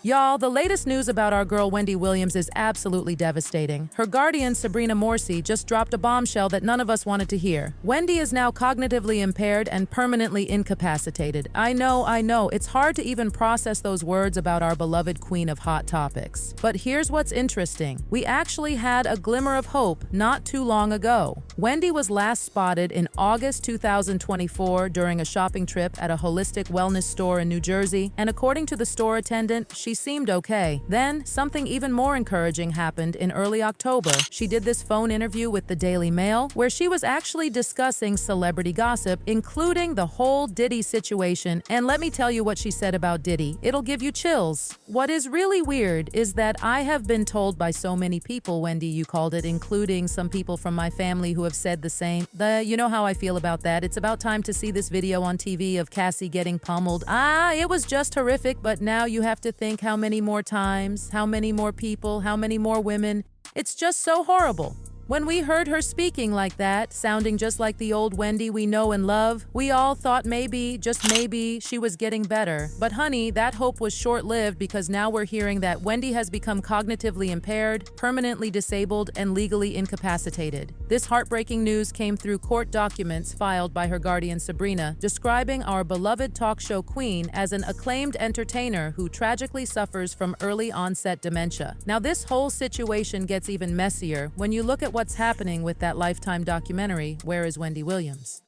Y'all, the latest news about our girl Wendy Williams is absolutely devastating. Her guardian, Sabrina Morrissey, just dropped a bombshell that none of us wanted to hear. Wendy is now cognitively impaired and permanently incapacitated. I know, it's hard to even process those words about our beloved queen of hot topics. But here's what's interesting. We actually had a glimmer of hope not too long ago. Wendy was last spotted in August 2024 during a shopping trip at a holistic wellness store in New Jersey, and according to the store attendant, she seemed okay. Then, something even more encouraging happened in early October. She did this phone interview with the Daily Mail, where she was actually discussing celebrity gossip, including the whole Diddy situation, and let me tell you what she said about Diddy. It'll give you chills. What is really weird is that I have been told by so many people, Wendy, you called it, including some people from my family who have said the same. You know how I feel about that. It's about time to see this video on TV of Cassie getting pummeled. It was just horrific, but now you have to think how many more times, how many more people, how many more women. It's just so horrible. When we heard her speaking like that, sounding just like the old Wendy we know and love, we all thought maybe, just maybe, she was getting better. But honey, that hope was short-lived because now we're hearing that Wendy has become cognitively impaired, permanently disabled, and legally incapacitated. This heartbreaking news came through court documents filed by her guardian Sabrina, describing our beloved talk show queen as an acclaimed entertainer who tragically suffers from early-onset dementia. Now this whole situation gets even messier when you look at what's happening with that Lifetime documentary, Where is Wendy Williams?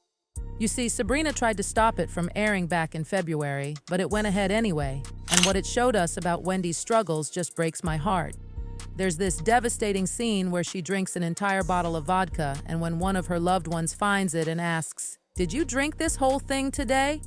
You see, Sabrina tried to stop it from airing back in February, but it went ahead anyway, and what it showed us about Wendy's struggles just breaks my heart. There's this devastating scene where she drinks an entire bottle of vodka, and when one of her loved ones finds it and asks, "Did you drink this whole thing today?"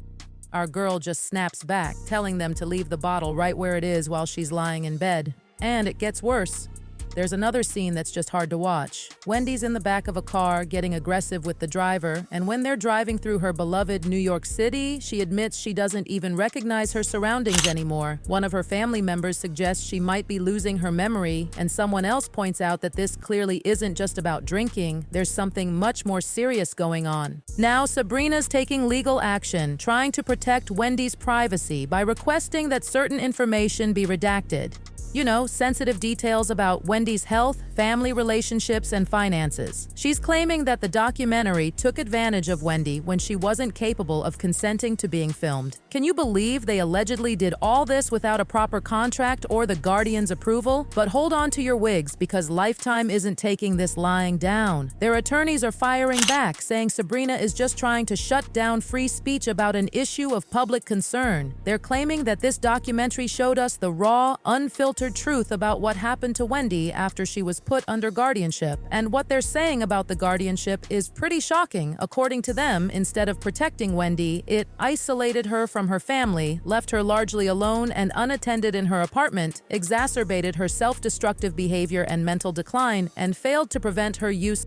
Our girl just snaps back, telling them to leave the bottle right where it is while she's lying in bed. And it gets worse. There's another scene that's just hard to watch. Wendy's in the back of a car getting aggressive with the driver, and when they're driving through her beloved New York City, she admits she doesn't even recognize her surroundings anymore. One of her family members suggests she might be losing her memory, and someone else points out that this clearly isn't just about drinking. There's something much more serious going on. Now, Sabrina's taking legal action, trying to protect Wendy's privacy by requesting that certain information be redacted. You know, sensitive details about Wendy's health, family relationships, and finances. She's claiming that the documentary took advantage of Wendy when she wasn't capable of consenting to being filmed. Can you believe they allegedly did all this without a proper contract or the Guardian's approval? But hold on to your wigs, because Lifetime isn't taking this lying down. Their attorneys are firing back, saying Sabrina is just trying to shut down free speech about an issue of public concern. They're claiming that this documentary showed us the raw, unfiltered truth about what happened to Wendy after she was put under guardianship. And what they're saying about the guardianship is pretty shocking. According to them, instead of protecting Wendy, it isolated her from her family, left her largely alone and unattended in her apartment, exacerbated her self-destructive behavior and mental decline, and failed to prevent her use.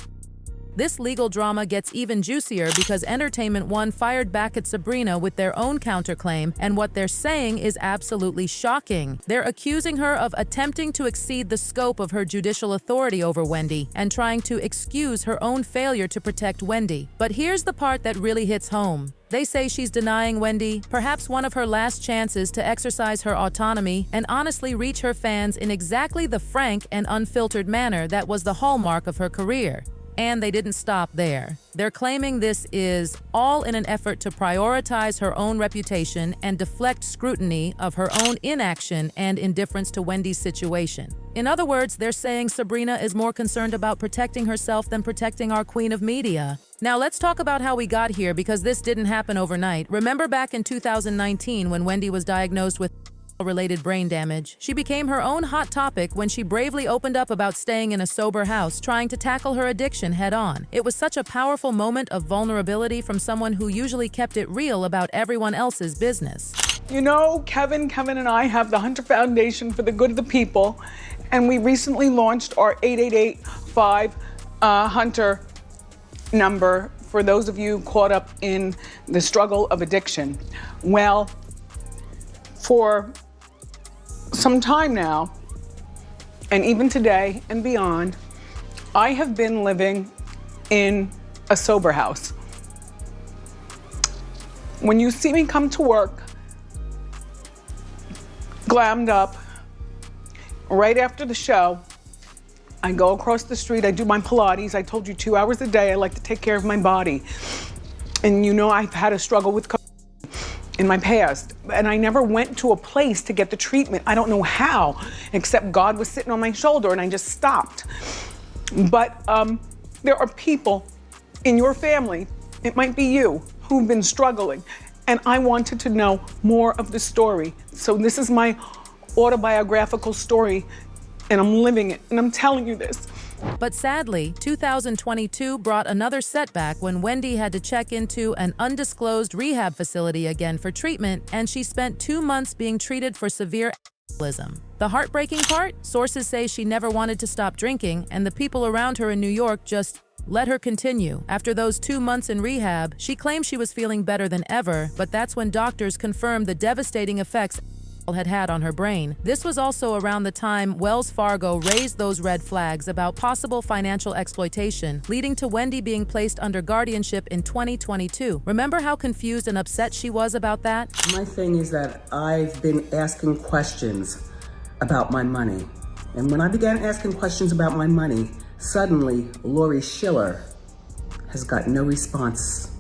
This legal drama gets even juicier because Entertainment One fired back at Sabrina with their own counterclaim, and what they're saying is absolutely shocking. They're accusing her of attempting to exceed the scope of her judicial authority over Wendy and trying to excuse her own failure to protect Wendy. But here's the part that really hits home. They say she's denying Wendy perhaps one of her last chances to exercise her autonomy and honestly reach her fans in exactly the frank and unfiltered manner that was the hallmark of her career. And they didn't stop there. They're claiming this is all in an effort to prioritize her own reputation and deflect scrutiny of her own inaction and indifference to Wendy's situation. In other words, they're saying Sabrina is more concerned about protecting herself than protecting our queen of media. Now let's talk about how we got here, because this didn't happen overnight. Remember back in 2019 when Wendy was diagnosed with related brain damage. She became her own hot topic when she bravely opened up about staying in a sober house, trying to tackle her addiction head-on. It was such a powerful moment of vulnerability from someone who usually kept it real about everyone else's business. You know, Kevin and I have the Hunter Foundation for the Good of the People, and we recently launched our 888-5-HUNTER number for those of you caught up in the struggle of addiction. Well, for some time now, and even today and beyond, I have been living in a sober house. When you see me come to work, glammed up, right after the show, I go across the street, I do my Pilates. I told you 2 hours a day, I like to take care of my body. And you know I've had a struggle with in my past, and I never went to a place to get the treatment. I don't know how, except God was sitting on my shoulder and I just stopped. But there are people in your family, it might be you, who've been struggling, and I wanted to know more of the story. So this is my autobiographical story, and I'm living it, and I'm telling you this. But sadly, 2022 brought another setback when Wendy had to check into an undisclosed rehab facility again for treatment, and she spent 2 months being treated for severe alcoholism. The heartbreaking part? Sources say she never wanted to stop drinking, and the people around her in New York just let her continue. After those 2 months in rehab, she claimed she was feeling better than ever, but that's when doctors confirmed the devastating effects had on her brain. This was also around the time Wells Fargo raised those red flags about possible financial exploitation, leading to Wendy being placed under guardianship in 2022. Remember how confused and upset she was about that? My thing is that I've been asking questions about my money. And when I began asking questions about my money, suddenly Lori Schiller has got no response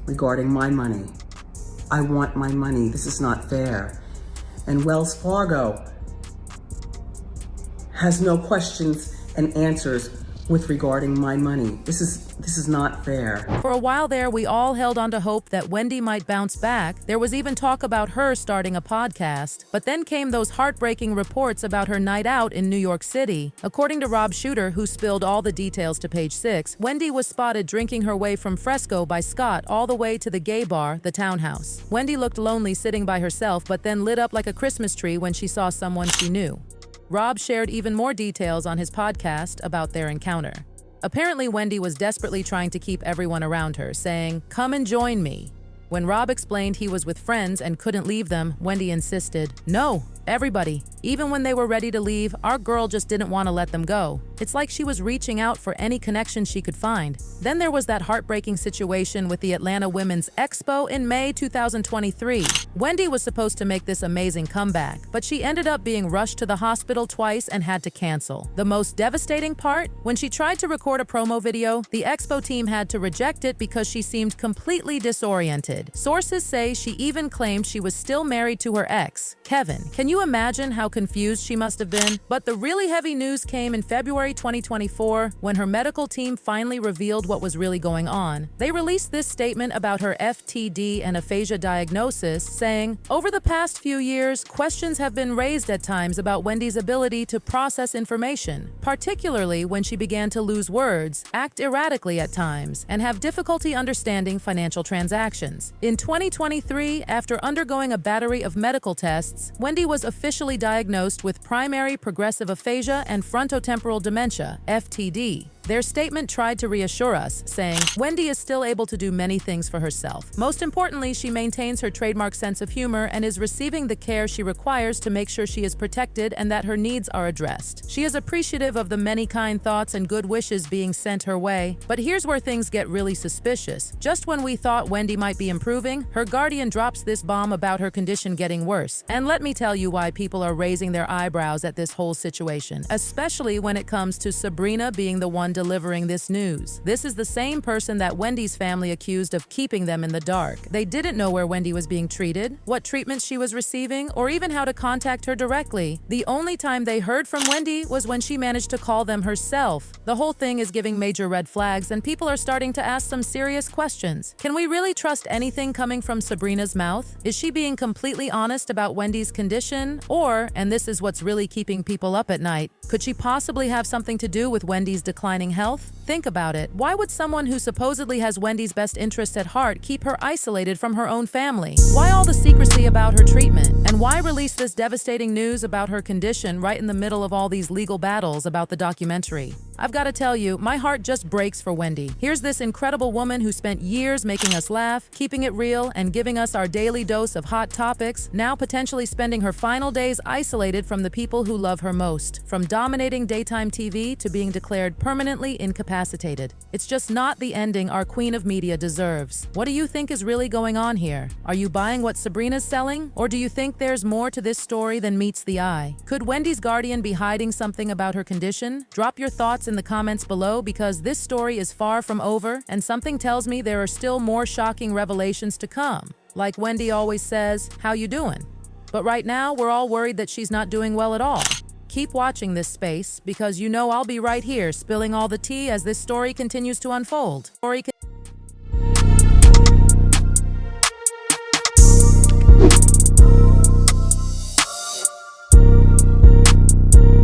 regarding my money. I want my money. This is not fair. And Wells Fargo has no questions and answers with regarding my money. This is not fair. For a while there, we all held on to hope that Wendy might bounce back. There was even talk about her starting a podcast. But then came those heartbreaking reports about her night out in New York City. According to Rob Shooter, who spilled all the details to Page 6, Wendy was spotted drinking her way from Fresco by Scott all the way to the gay bar, the Townhouse. Wendy looked lonely sitting by herself, but then lit up like a Christmas tree when she saw someone she knew. Rob shared even more details on his podcast about their encounter. Apparently, Wendy was desperately trying to keep everyone around her, saying, "Come and join me." When Rob explained he was with friends and couldn't leave them, Wendy insisted, "No, everybody." Even when they were ready to leave, our girl just didn't want to let them go. It's like she was reaching out for any connection she could find. Then there was that heartbreaking situation with the Atlanta Women's Expo in May 2023. Wendy was supposed to make this amazing comeback, but she ended up being rushed to the hospital twice and had to cancel. The most devastating part? When she tried to record a promo video, the Expo team had to reject it because she seemed completely disoriented. Sources say she even claimed she was still married to her ex, Kevin. Can you imagine how confused she must have been? But the really heavy news came in February 2024 when her medical team finally revealed what was really going on. They released this statement about her FTD and aphasia diagnosis, saying, "Over the past few years, questions have been raised at times about Wendy's ability to process information, particularly when she began to lose words, act erratically at times, and have difficulty understanding financial transactions." In 2023, after undergoing a battery of medical tests, Wendy was officially diagnosed with primary progressive aphasia and frontotemporal dementia, FTD. Their statement tried to reassure us, saying, "Wendy is still able to do many things for herself. Most importantly, she maintains her trademark sense of humor and is receiving the care she requires to make sure she is protected and that her needs are addressed. She is appreciative of the many kind thoughts and good wishes being sent her way." But here's where things get really suspicious. Just when we thought Wendy might be improving, her guardian drops this bomb about her condition getting worse. And let me tell you why people are raising their eyebrows at this whole situation, especially when it comes to Sabrina being the one delivering this news. This is the same person that Wendy's family accused of keeping them in the dark. They didn't know where Wendy was being treated, what treatment she was receiving, or even how to contact her directly. The only time they heard from Wendy was when she managed to call them herself. The whole thing is giving major red flags, and people are starting to ask some serious questions. Can we really trust anything coming from Sabrina's mouth? Is she being completely honest about Wendy's condition? Or, and this is what's really keeping people up at night, could she possibly have something to do with Wendy's declining health? Think about it. Why would someone who supposedly has Wendy's best interests at heart keep her isolated from her own family? Why all the secrecy about her treatment? And why release this devastating news about her condition right in the middle of all these legal battles about the documentary? I've got to tell you, my heart just breaks for Wendy. Here's this incredible woman who spent years making us laugh, keeping it real, and giving us our daily dose of hot topics, now potentially spending her final days isolated from the people who love her most. From dominating daytime TV to being declared permanently permanently incapacitated. It's just not the ending our queen of media deserves. What do you think is really going on here? Are you buying what Sabrina's selling? Or do you think there's more to this story than meets the eye? Could Wendy's guardian be hiding something about her condition? Drop your thoughts in the comments below because this story is far from over and something tells me there are still more shocking revelations to come. Like Wendy always says, how you doing? But right now, we're all worried that she's not doing well at all. Keep watching this space because you know I'll be right here spilling all the tea as this story continues to unfold.